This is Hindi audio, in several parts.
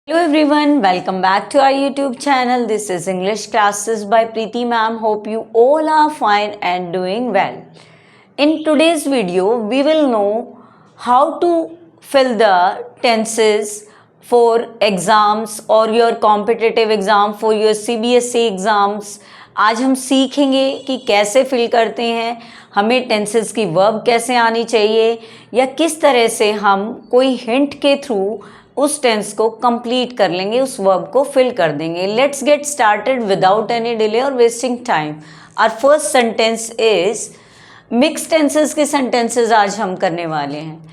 Hello everyone, welcome back to our YouTube channel. This is English classes by Preeti ma'am. Hope you all are fine and doing well. In today's video, we will know how to fill the tenses for exams or your competitive exam, for your CBSE exams. आज हम सीखेंगे कि कैसे फिल करते हैं, हमें टेंसेस की वर्ब कैसे आनी चाहिए या किस तरह से हम कोई हिंट के थ्रू उस टेंस को कंप्लीट कर लेंगे, उस वर्ब को फिल कर देंगे. Let's get started without any delay और wasting time. Our first sentence is mix tenses के सेंटेंसेस आज हम करने वाले हैं.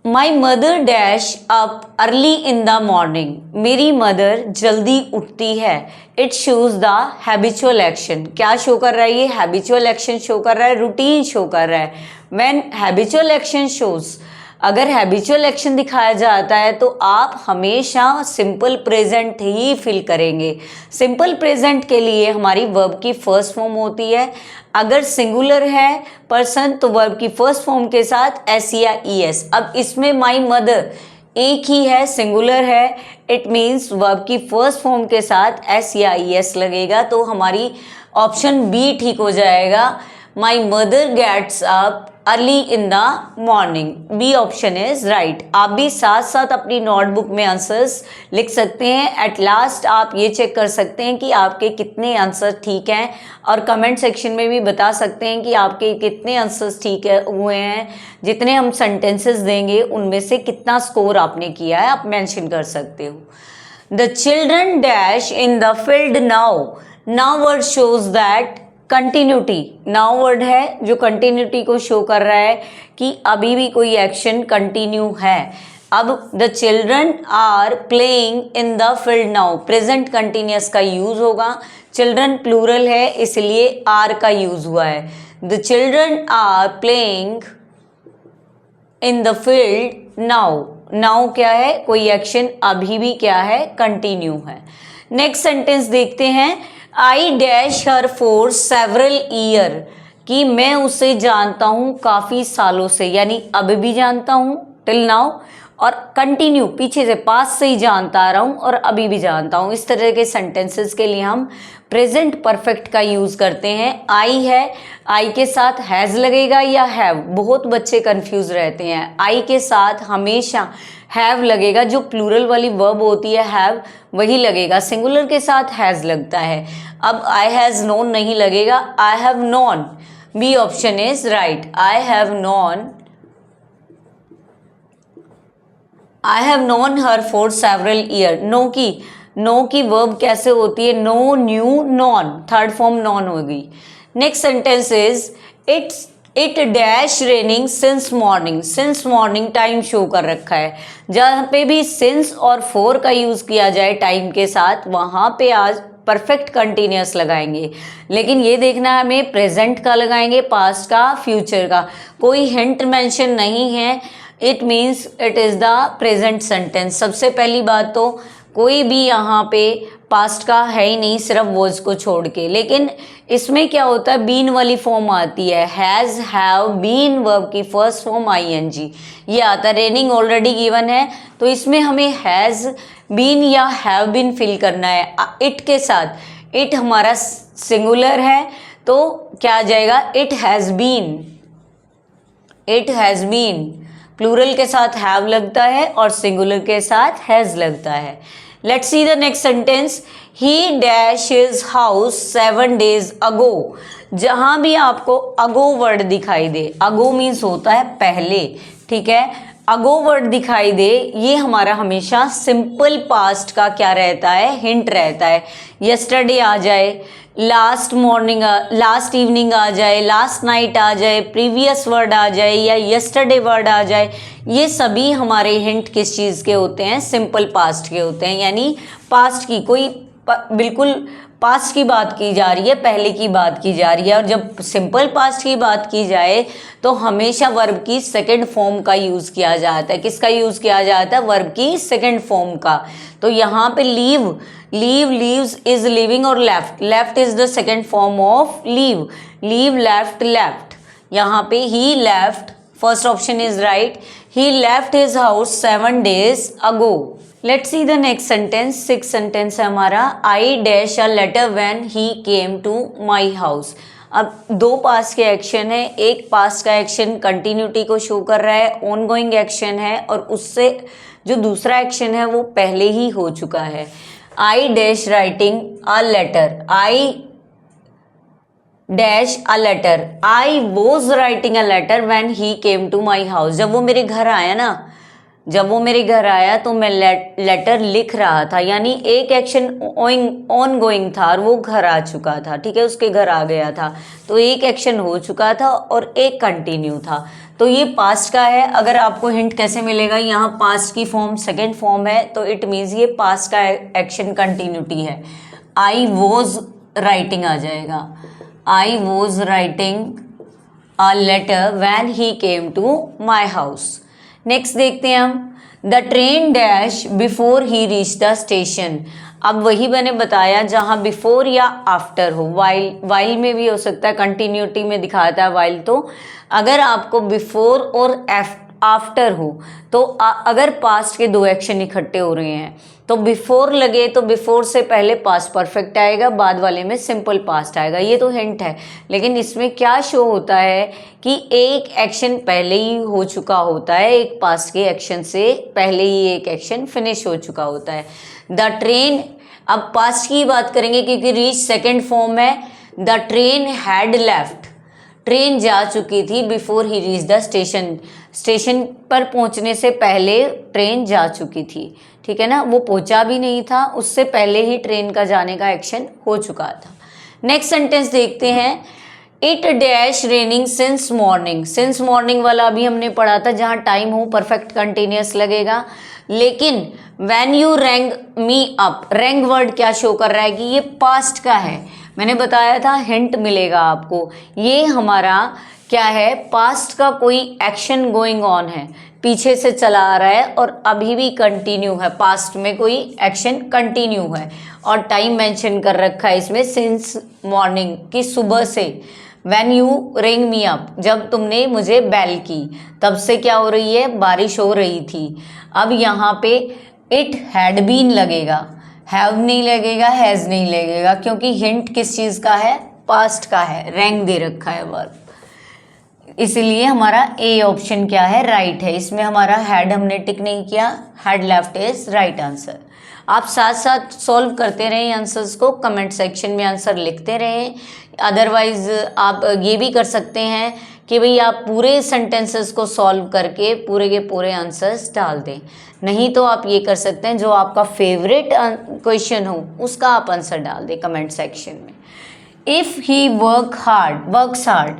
My mother dash up early in the morning. मेरी मदर जल्दी उठती है. It shows the habitual action. क्या शो कर रहा है ये? हैबिचुअल एक्शन शो कर रहा है, रूटीन शो कर रहा है. व्हेन हैबिचुअल एक्शन शोज, अगर हैबिचुअल एक्शन दिखाया जाता है तो आप हमेशा सिंपल प्रेजेंट ही फिल करेंगे. सिंपल प्रेजेंट के लिए हमारी वर्ब की फर्स्ट फॉर्म होती है. अगर सिंगुलर है पर्सन तो वर्ब की फर्स्ट फॉर्म के साथ एस या ई एस. अब इसमें माई मदर एक ही है, सिंगुलर है, इट मीन्स वर्ब की फर्स्ट फॉर्म के साथ एस या ई एस लगेगा. तो हमारी ऑप्शन बी ठीक हो जाएगा. My mother gets up early in the morning. B option is right. आप भी साथ साथ अपनी नोटबुक में आंसर्स लिख सकते हैं. एट लास्ट आप ये चेक कर सकते हैं कि आपके कितने आंसर ठीक हैं और कमेंट सेक्शन में भी बता सकते हैं कि आपके कितने आंसर्स ठीक है हुए हैं. जितने हम सेंटेंसेस देंगे उनमें से कितना स्कोर आपने किया है आप मेंशन कर सकते हो. The children dash in the field now. Now word shows that continuity. Now word है जो कंटिन्यूटी को शो कर रहा है कि अभी भी कोई एक्शन कंटिन्यू है. अब the children are playing in the field now. Present continuous का यूज होगा. चिल्ड्रन प्लूरल है इसलिए आर का यूज हुआ है. The children are playing in the field now. Now क्या है? कोई एक्शन अभी भी क्या है? कंटिन्यू है. नेक्स्ट सेंटेंस देखते हैं. I dash her for several year. कि मैं उसे जानता हूँ काफ़ी सालों से, यानी अब भी जानता हूँ टिल नाउ, और कंटिन्यू पीछे से पास से ही जानता आ रहा हूँ और अभी भी जानता हूँ. इस तरह के सेंटेंसेस के लिए हम प्रेजेंट परफेक्ट का यूज़ करते हैं. आई है, आई के साथ हैज़ लगेगा या हैव. बहुत बच्चे कंफ्यूज रहते हैं. आई के साथ हमेशा हैव लगेगा. जो प्लूरल वाली वर्ब होती है हैव वही लगेगा. सिंगुलर के साथ हैज़ लगता है. अब आई हैज़ नोन नहीं लगेगा, I have known. B option is right. I have known. I have known her for several year. Know की वर्ब कैसे होती है? Know, new, known. Third form known होगी. Next sentence is it dash raining since morning. Since morning time show कर रखा है. जहाँ पे भी सिंस और फॉर का यूज़ किया जाए टाइम के साथ वहाँ पे आज परफेक्ट कंटिन्यूस लगाएंगे. लेकिन ये देखना है हमें प्रेजेंट का लगाएंगे, पास्ट का, फ्यूचर का. कोई हिंट मेंशन नहीं है. It means it is the present sentence. सबसे पहली बात तो कोई भी यहाँ पे पास्ट का है ही नहीं, सिर्फ वर्ड्स को छोड़ के. लेकिन इसमें क्या होता है? बीन वाली फॉर्म आती है. हैज़, हैव, बीन वर्ब की फर्स्ट फॉर्म ING ये आता है. रेनिंग ऑलरेडी गिवन है तो इसमें हमें हैज़ बीन या हैव बीन फिल करना है. इट के साथ, इट हमारा सिंगुलर है तो क्या आ जाएगा? It has been. It has been. Plural के साथ हैव लगता है और सिंगुलर के साथ हैज़ लगता है. Let's see the next sentence. He dash his house 7 days अगो. जहाँ भी आपको अगो वर्ड दिखाई दे, अगो मीन्स होता है पहले, ठीक है. अगो वर्ड दिखाई दे ये हमारा हमेशा सिंपल पास्ट का क्या रहता है? हिंट रहता है. यस्टरडे आ जाए, लास्ट मॉर्निंग, लास्ट इवनिंग आ जाए, लास्ट नाइट आ जाए, प्रीवियस वर्ड आ जाए या यस्टरडे वर्ड आ जाए, ये सभी हमारे हिंट किस चीज़ के होते हैं? सिंपल पास्ट के होते हैं. यानी पास्ट की कोई बिल्कुल पास्ट की बात की जा रही है, पहले की बात की जा रही है. और जब सिंपल पास्ट की बात की जाए तो हमेशा वर्ब की सेकंड फॉर्म का यूज़ किया जाता है. किसका यूज़ किया जाता है? वर्ब की सेकंड फॉर्म का. तो यहाँ पे लीव, लीव्स, इज लिविंग और left. Left is the second form of leave. Leave, left, left. यहाँ पे ही left. First option is right. he left his house 7 days ago. Let's see the next sentence. 6 sentence है हमारा. I dash a letter when he came to my house. अब दो पास्ट के एक्शन है. एक पास्ट का एक्शन कंटिन्यूटी को शो कर रहा है, ऑनगोइंग एक्शन है, और उससे जो दूसरा एक्शन है वो पहले ही हो चुका है. I dash writing a letter. I dash a letter. I was writing a letter when he came to my house. जब वो मेरे घर आया ना, जब वो मेरे घर आया तो मैं लेटर लिख रहा था. यानी एक एक्शन ऑन गोइंग था और वो घर आ चुका था. ठीक है, उसके घर आ गया था. तो एक एक्शन हो चुका था और एक कंटिन्यू था. तो ये पास्ट का है. अगर आपको हिंट कैसे मिलेगा, यहाँ पास्ट की फॉर्म सेकेंड फॉर्म है, तो इट मीन्स ये पास्ट का एक्शन कंटिन्यूटी है. आई वॉज राइटिंग आ जाएगा. I was writing a letter when he came to my house. Next देखते हैं हम. The train dash before he reach the station. अब वही मैंने बताया जहाँ बिफोर या आफ्टर हो. वाइल में भी हो सकता है, कंटिन्यूटी में दिखाता है वाइल. तो अगर आपको बिफोर और आफ्टर हो तो अगर पास्ट के दो एक्शन इकट्ठे हो रहे हैं तो बिफोर लगे तो बिफोर से पहले पास्ट परफेक्ट आएगा, बाद वाले में सिंपल पास्ट आएगा. ये तो हिंट है. लेकिन इसमें क्या शो होता है कि एक एक्शन पहले ही हो चुका होता है, एक पास्ट के एक्शन से पहले ही एक एक्शन फिनिश हो चुका होता है. द ट्रेन, अब पास्ट की बात करेंगे क्योंकि रीच सेकेंड फॉर्म है. The train had left. Train जा चुकी थी before he reach the station. Station पर पहुंचने से पहले ट्रेन जा चुकी थी. ठीक है ना, वो पहुंचा भी नहीं था, उससे पहले ही ट्रेन का जाने का एक्शन हो चुका था. नेक्स्ट सेंटेंस देखते हैं. It dash raining since morning. Since morning वाला अभी हमने पढ़ा था, जहाँ टाइम हो परफेक्ट कंटिन्यूस लगेगा. लेकिन when you wrong me up, wrong word क्या शो कर रहा है कि ये पास्ट का है. मैंने बताया था हिंट मिलेगा आपको. ये हमारा क्या है, पास्ट का कोई एक्शन गोइंग ऑन है, पीछे से चला आ रहा है और अभी भी कंटिन्यू है. पास्ट में कोई एक्शन कंटिन्यू है और टाइम मेंशन कर रखा है इसमें सिंस मॉर्निंग की, सुबह से. When you ring me up, जब तुमने मुझे बेल की, तब से क्या हो रही है, बारिश हो रही थी. अब यहाँ पे इट हैड बीन लगेगा, हैव नहीं लगेगा, हैज़ नहीं लगेगा, क्योंकि हिंट किस चीज़ का है, पास्ट का है. रैंक दे रखा है वर्ब, इसलिए हमारा ए ऑप्शन क्या है, राइट है. इसमें हमारा हैड हमने टिक नहीं किया. Had left is right answer. आप साथ साथ सॉल्व करते रहें आंसर्स को, कमेंट सेक्शन में आंसर लिखते रहें. अदरवाइज आप ये भी कर सकते हैं कि भाई आप पूरे सेंटेंसेस को सॉल्व करके पूरे के पूरे आंसर्स डाल दें. नहीं तो आप ये कर सकते हैं, जो आपका फेवरेट क्वेश्चन हो उसका आप आंसर डाल दें कमेंट सेक्शन में. If he works hard,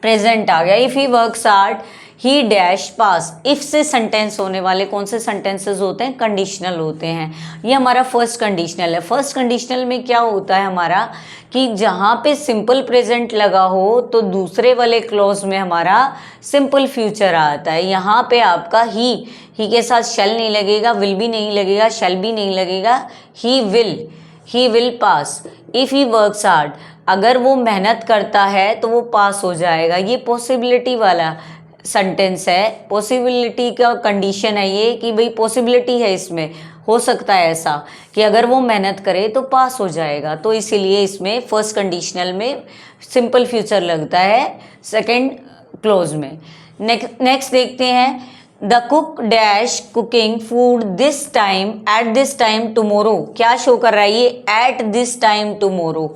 present आ गया. If he works hard he dash pass. If से सेंटेंस होने वाले कौन से सेंटेंसेस होते हैं, कंडीशनल होते हैं. ये हमारा फर्स्ट कंडीशनल है. फर्स्ट कंडीशनल में क्या होता है हमारा कि जहाँ पे सिंपल प्रेजेंट लगा हो तो दूसरे वाले क्लॉज में हमारा सिंपल फ्यूचर आता है. यहाँ पे आपका ही के साथ शैल नहीं लगेगा, विल भी नहीं लगेगा, शैल भी नहीं लगेगा. He will pass. If he works hard, अगर वो मेहनत करता है तो वो पास हो जाएगा. ये पॉसिबिलिटी वाला सेंटेंस है, पॉसिबिलिटी का कंडीशन है ये कि भाई पॉसिबिलिटी है, इसमें हो सकता है ऐसा कि अगर वो मेहनत करे तो पास हो जाएगा. तो इसीलिए इसमें फर्स्ट कंडीशनल में सिंपल फ्यूचर लगता है सेकंड क्लोज में. नेक्स्ट देखते हैं. The cook dash cooking food this time eight this time tomorrow. क्या शो कर रहा है ये, एट दिस टाइम टुमोरो,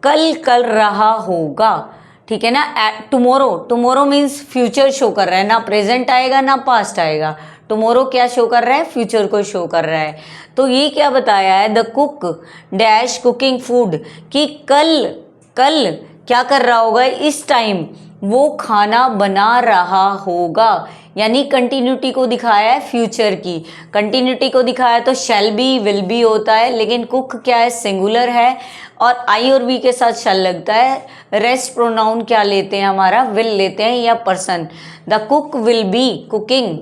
कल रहा होगा. ठीक है ना. टुमोरो मीन्स फ्यूचर शो कर रहा है, ना प्रेजेंट आएगा ना पास्ट आएगा. टुमोरो क्या शो कर रहा है, फ्यूचर को शो कर रहा है. तो ये क्या बताया है, the cook dash cooking food, कि कल क्या कर रहा होगा, इस टाइम वो खाना बना रहा होगा. यानी कंटिन्यूटी को दिखाया है, फ्यूचर की कंटिन्यूटी को दिखाया तो शैल बी विल बी होता है. लेकिन कुक क्या है, सिंगुलर है और आई और वी के साथ शैल लगता है. रेस्ट प्रोनाउन क्या लेते हैं हमारा, विल लेते हैं या person. The cook will be cooking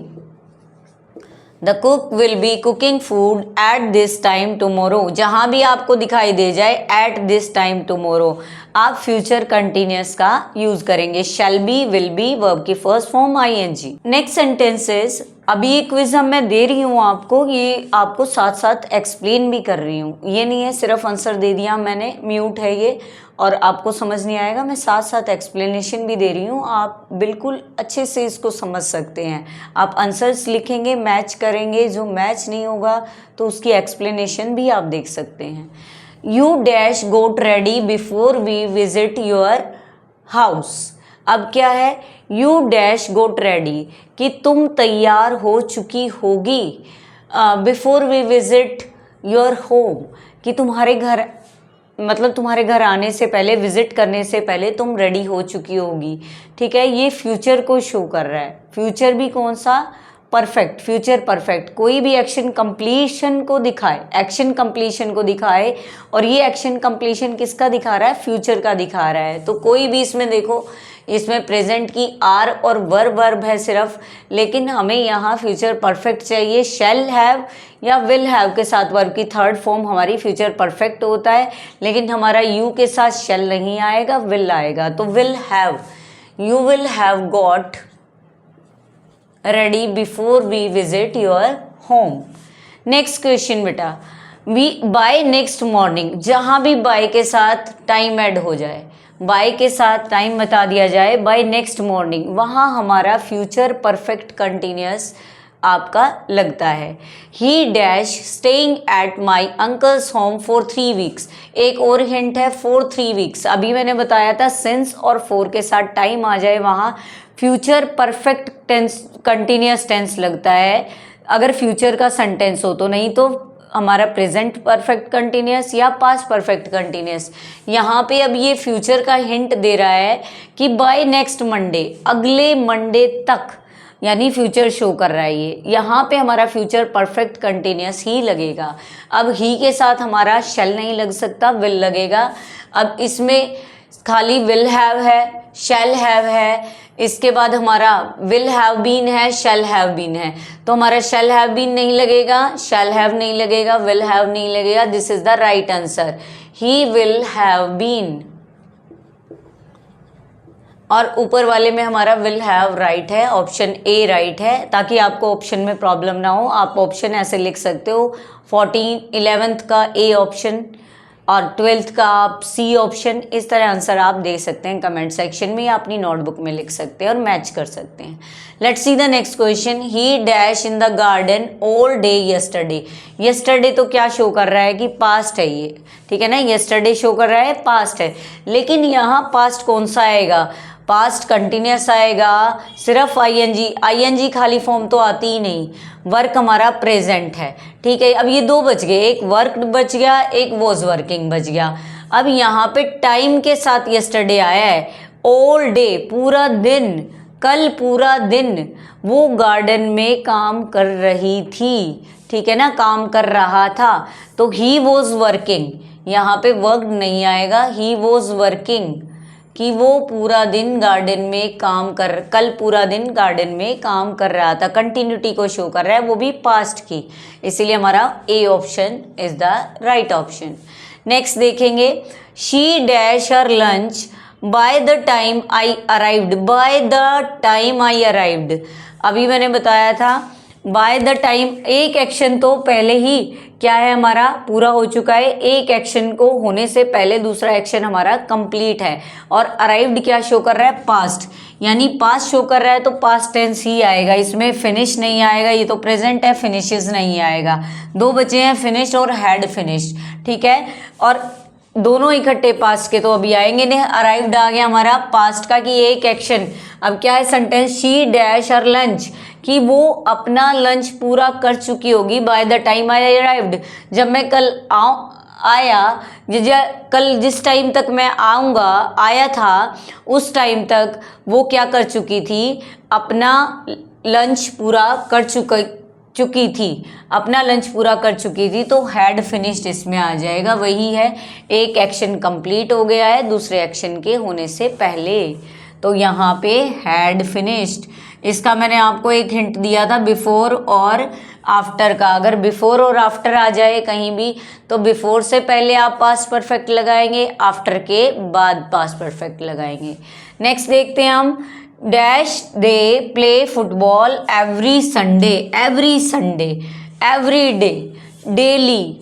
the cook will be cooking food at this time tomorrow. जहाँ भी आपको दिखाई दे जाए एट दिस टाइम टुमारो, आप फ्यूचर कंटिन्यूस का यूज करेंगे। Shall be, will be, verb की first form ING. Next sentences, अभी ये क्विज हम मैं दे रही हूँ आपको, ये आपको साथ साथ एक्सप्लेन भी कर रही हूँ। ये नहीं है सिर्फ आंसर दे दिया मैंने, म्यूट है ये और आपको समझ नहीं आएगा, मैं साथ साथ एक्सप्लेनेशन भी दे रही हूँ। आप बिल्कुल अच्छे से इसको समझ सकते हैं। आप आंसर्स लिखेंगे, मैच करेंगे, जो मैच नहीं होगा तो उसकी एक्सप्लेनेशन भी आप देख सकते हैं। You dash got ready before we visit your house. अब क्या है, यू डैश गोट रेडी, कि तुम तैयार हो चुकी होगी, before we visit your home, कि तुम्हारे घर, मतलब तुम्हारे घर आने से पहले, विजिट करने से पहले तुम रेडी हो चुकी होगी। ठीक है, ये फ्यूचर को शो कर रहा है। फ्यूचर भी कौन सा, परफेक्ट, फ्यूचर परफेक्ट। कोई भी एक्शन कंप्लीशन को दिखाए, एक्शन कंप्लीशन को दिखाए, और ये एक्शन कंप्लीशन किसका दिखा रहा है, फ्यूचर का दिखा रहा है। तो कोई भी इसमें देखो, इसमें प्रेजेंट की आर और वर्ब है सिर्फ, लेकिन हमें यहाँ फ्यूचर परफेक्ट चाहिए। शैल हैव या विल हैव के साथ वर्ब की थर्ड फॉर्म हमारी फ्यूचर परफेक्ट होता है, लेकिन हमारा यू के साथ शैल नहीं आएगा, विल आएगा। तो will have, you will have got ready before we visit your home. Next question बेटा, वी बाय नेक्स्ट मॉर्निंग, जहाँ भी बाय के साथ टाइम ऐड हो जाए, बाय के साथ टाइम बता दिया जाए, बाय नेक्स्ट मॉर्निंग, वहाँ हमारा फ्यूचर परफेक्ट कंटिन्यूस आपका लगता है। He dash staying at my uncle's home for 3 weeks. एक और हिंट है, फॉर 3 वीक्स। अभी मैंने बताया था सिंस और फॉर के साथ टाइम आ जाए, वहाँ future perfect tense, continuous tense लगता है अगर फ्यूचर का सेंटेंस हो तो, नहीं तो हमारा प्रेजेंट परफेक्ट कंटिन्यूस या पास्ट परफेक्ट कंटिन्यूस। यहाँ पे अब ये फ्यूचर का हिंट दे रहा है कि बाय नेक्स्ट मंडे, अगले मंडे तक, यानी फ्यूचर शो कर रहा है ये। यहाँ पे हमारा फ्यूचर परफेक्ट कंटिन्यूस ही लगेगा। अब ही के साथ हमारा शैल नहीं लग सकता, विल लगेगा। अब इसमें खाली विल हैव है, शैल हैव है, इसके बाद हमारा विल हैव बीन है, शैल हैव बीन है, तो हमारा शैल हैव बीन नहीं लगेगा, शैल हैव नहीं लगेगा, विल हैव नहीं लगेगा। This is the right answer, he will have been. और ऊपर वाले में हमारा विल हैव राइट है, ऑप्शन ए राइट है। ताकि आपको ऑप्शन में प्रॉब्लम ना हो, आप ऑप्शन ऐसे लिख सकते हो, 11th का ए ऑप्शन और 12th का आप सी ऑप्शन, इस तरह आंसर आप दे सकते हैं कमेंट सेक्शन में या अपनी नोटबुक में लिख सकते हैं और मैच कर सकते हैं। Let's see the next question, he dash in the garden all day yesterday. Yesterday तो क्या शो कर रहा है कि पास्ट है ये, ठीक है ना, यस्टरडे शो कर रहा है पास्ट है, लेकिन यहाँ पास्ट कौन सा आएगा, पास्ट कंटिन्यूस आएगा, सिर्फ आईएनजी खाली फॉर्म तो आती ही नहीं। वर्क हमारा प्रेजेंट है, ठीक है। अब ये दो बच गए, एक वर्क बच गया, एक वॉज वर्किंग बच गया। अब यहाँ पे टाइम के साथ यस्टरडे आया है, ऑल डे पूरा दिन, कल पूरा दिन वो गार्डन में काम कर रही थी, ठीक है ना, काम कर रहा था, तो ही वॉज वर्किंग, यहाँ पे वर्क नहीं आएगा, ही वॉज वर्किंग, कि वो पूरा दिन गार्डन में काम कर, कल पूरा दिन गार्डन में काम कर रहा था, कंटिन्यूटी को शो कर रहा है, वो भी पास्ट की, इसीलिए हमारा A option is the right option. Next देखेंगे, she dash her lunch by the time I arrived, by the time I arrived. अभी मैंने बताया था बाय द टाइम, एक एक्शन तो पहले ही क्या है हमारा पूरा हो चुका है, एक एक्शन को होने से पहले दूसरा एक्शन हमारा कंप्लीट है, और अराइव्ड क्या शो कर रहा है, पास्ट, यानी पास्ट शो कर रहा है तो पास्ट टेंस ही आएगा, इसमें फिनिश नहीं आएगा, ये तो प्रेजेंट है, फिनिशेस नहीं आएगा। दो बचे हैं, फिनिश्ड और हैड फिनिश्ड, ठीक है, और दोनों इकट्ठे पास्ट के तो अभी आएंगे नहीं। अराइव्ड आ गया हमारा पास्ट का कि एक एक्शन, अब क्या है sentence, she dash her lunch, कि वो अपना लंच पूरा कर चुकी होगी bye the time I arrived, जब मैं कल आया, कल जिस टाइम तक मैं आया था उस टाइम तक वो क्या कर चुकी थी, अपना लंच पूरा कर चुकी थी, अपना लंच पूरा कर चुकी थी, तो हैड फिनिश्ड इसमें आ जाएगा, वही है, एक एक्शन कंप्लीट हो गया है दूसरे एक्शन के होने से पहले, तो यहाँ पे हैड फिनिश्ड। इसका मैंने आपको एक हिंट दिया था बिफोर और आफ्टर का। अगर बिफोर और आफ्टर आ जाए कहीं भी तो बिफोर से पहले आप पास्ट परफेक्ट लगाएंगे, आफ्टर के बाद पास्ट परफेक्ट लगाएंगे। नेक्स्ट देखते हैं हम, dash they play football every Sunday, every Sunday, every day, daily,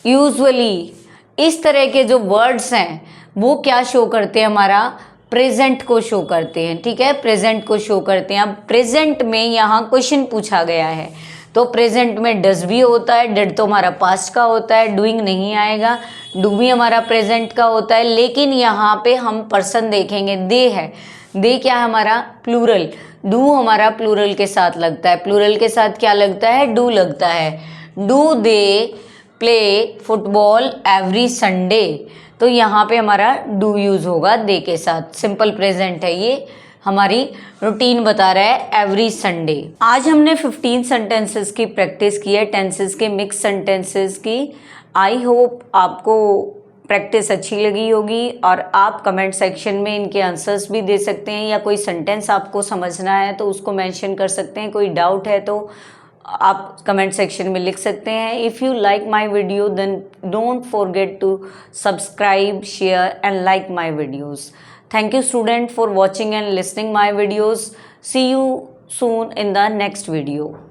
usually, इस तरह के जो वर्ड्स हैं वो क्या शो करते हैं, हमारा प्रेजेंट को शो करते हैं। ठीक है, प्रेजेंट को शो करते हैं। अब प्रेजेंट में यहाँ क्वेश्चन पूछा गया है तो प्रेजेंट में डज भी होता है, डिड तो हमारा पास्ट का होता है, डूइंग नहीं आएगा, डू भी हमारा प्रेजेंट का होता है। लेकिन यहाँ पे हम पर्सन देखेंगे, दे है, दे क्या है हमारा प्लूरल, डू हमारा प्लूरल के साथ लगता है। प्लूरल के साथ क्या लगता है, डू लगता है। Do they play football every Sunday, तो यहाँ पे हमारा डू यूज़ होगा दे के साथ। सिंपल प्रेजेंट है, ये हमारी रूटीन बता रहा है एवरी संडे। आज हमने 15 सेंटेंसेस की प्रैक्टिस की है, टेंसेस के, मिक्स सेंटेंसेस की। आई होप आपको प्रैक्टिस अच्छी लगी होगी और आप कमेंट सेक्शन में इनके आंसर्स भी दे सकते हैं, या कोई सेंटेंस आपको समझना है तो उसको मेंशन कर सकते हैं। कोई डाउट है तो आप कमेंट सेक्शन में लिख सकते हैं। If you like my video then don't forget to subscribe, share and like my videos. Thank you student for watching and listening my videos. See you soon in the next video.